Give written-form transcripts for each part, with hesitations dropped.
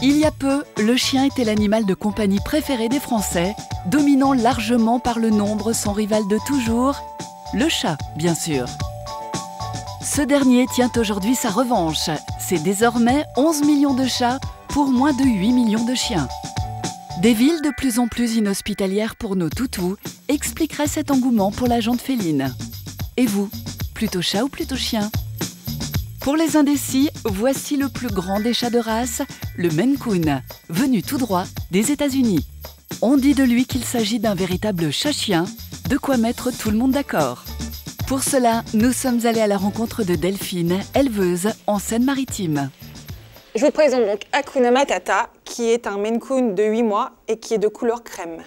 Il y a peu, le chien était l'animal de compagnie préféré des Français, dominant largement par le nombre son rival de toujours, le chat, bien sûr. Ce dernier tient aujourd'hui sa revanche. C'est désormais 11 millions de chats pour moins de 8 millions de chiens. Des villes de plus en plus inhospitalières pour nos toutous expliqueraient cet engouement pour la jante féline. Et vous, plutôt chat ou plutôt chien? Pour les indécis, voici le plus grand des chats de race, le Maine Coon, venu tout droit des États-Unis. On dit de lui qu'il s'agit d'un véritable chat-chien, de quoi mettre tout le monde d'accord. Pour cela, nous sommes allés à la rencontre de Delphine, éleveuse en Seine-Maritime. Je vous présente donc Hakuna Matata, qui est un Maine Coon de 8 mois et qui est de couleur crème.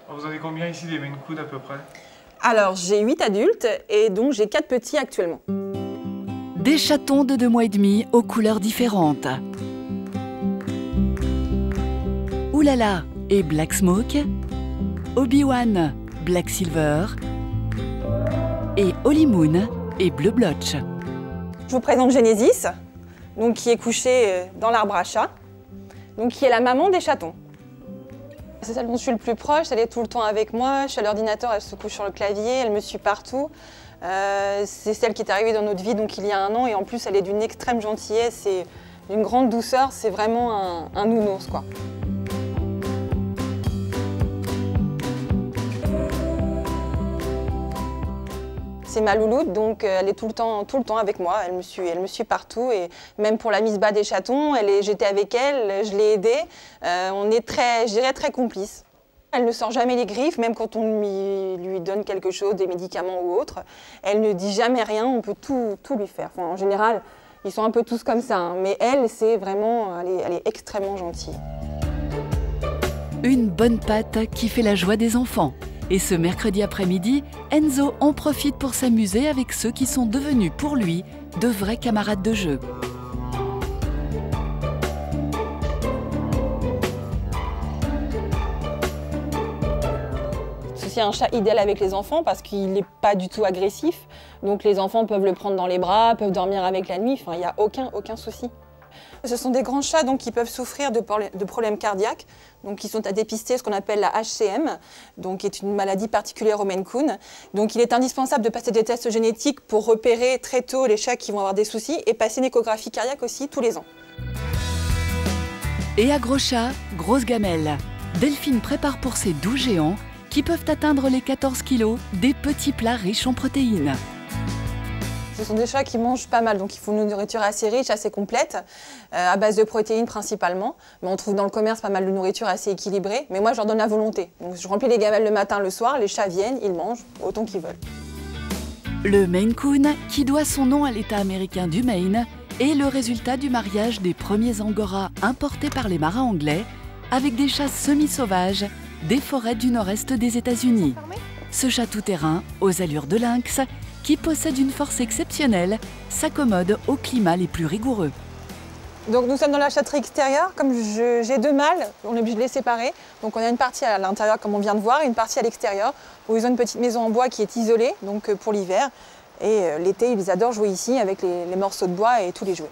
Vous avez combien ici des Maine Coon à peu près? Alors, j'ai 8 adultes et donc j'ai 4 petits actuellement. Des chatons de 2 mois et demi aux couleurs différentes. Oulala et Black Smoke, Obi-Wan, Black Silver et Holly Moon et Bleu Blotch. Je vous présente Genesis, donc qui est couchée dans l'arbre à chat, donc qui est la maman des chatons. C'est celle dont je suis le plus proche, elle est tout le temps avec moi, je suis à l'ordinateur, elle se couche sur le clavier, elle me suit partout. C'est celle qui est arrivée dans notre vie donc il y a 1 an et en plus elle est d'une extrême gentillesse et d'une grande douceur, c'est vraiment un nounours quoi. C'est ma louloute, donc elle est tout le temps avec moi, elle me suit partout et même pour la mise bas des chatons, j'étais avec elle, je l'ai aidée, on est je dirais très complices. Elle ne sort jamais les griffes, même quand on lui donne quelque chose, des médicaments ou autre. Elle ne dit jamais rien, on peut tout lui faire. Enfin, en général, ils sont un peu tous comme ça, hein, mais elle, c'est vraiment, elle est extrêmement gentille. Une bonne patte qui fait la joie des enfants. Et ce mercredi après-midi, Enzo en profite pour s'amuser avec ceux qui sont devenus pour lui de vrais camarades de jeu. C'est un chat idéal avec les enfants parce qu'il n'est pas du tout agressif. Donc les enfants peuvent le prendre dans les bras, peuvent dormir avec la nuit, enfin il n'y a aucun souci. Ce sont des grands chats donc, qui peuvent souffrir de problèmes cardiaques, donc qui sont à dépister, ce qu'on appelle la HCM, donc qui est une maladie particulière au Maine Coon. Donc il est indispensable de passer des tests génétiques pour repérer très tôt les chats qui vont avoir des soucis et passer une échographie cardiaque aussi tous les ans. Et à gros chat, grosse gamelle. Delphine prépare pour ses 12 géants qui peuvent atteindre les 14 kilos des petits plats riches en protéines. Ce sont des chats qui mangent pas mal, donc il faut une nourriture assez riche, assez complète, à base de protéines principalement. Mais on trouve dans le commerce pas mal de nourriture assez équilibrée, mais moi je leur donne la volonté. Donc je remplis les gamelles le matin, le soir, les chats viennent, ils mangent autant qu'ils veulent. Le Maine Coon, qui doit son nom à l'État américain du Maine, est le résultat du mariage des premiers angoras importés par les marins anglais avec des chats semi-sauvages des forêts du nord-est des États-Unis. Ce chat tout-terrain, aux allures de lynx, qui possède une force exceptionnelle, s'accommode aux climats les plus rigoureux. Donc nous sommes dans la chatterie extérieure, comme j'ai 2 mâles, on est obligé de les séparer. Donc on a une partie à l'intérieur comme on vient de voir et une partie à l'extérieur où ils ont une petite maison en bois qui est isolée donc pour l'hiver. Et l'été, ils adorent jouer ici avec les morceaux de bois et tous les jouets.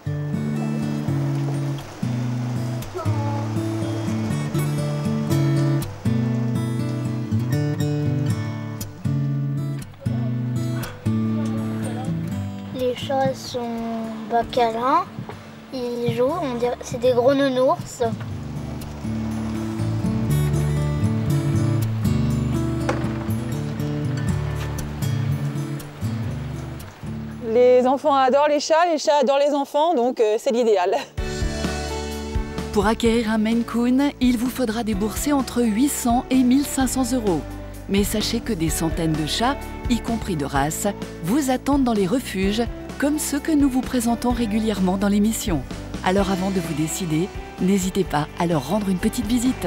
Les chats sont câlins, ils jouent, on dirait c'est des gros nounours. Les enfants adorent les chats adorent les enfants, donc c'est l'idéal. Pour acquérir un Maine Coon, il vous faudra débourser entre 800 et 1500 euros. Mais sachez que des centaines de chats, y compris de race, vous attendent dans les refuges, comme ceux que nous vous présentons régulièrement dans l'émission. Alors avant de vous décider, n'hésitez pas à leur rendre une petite visite.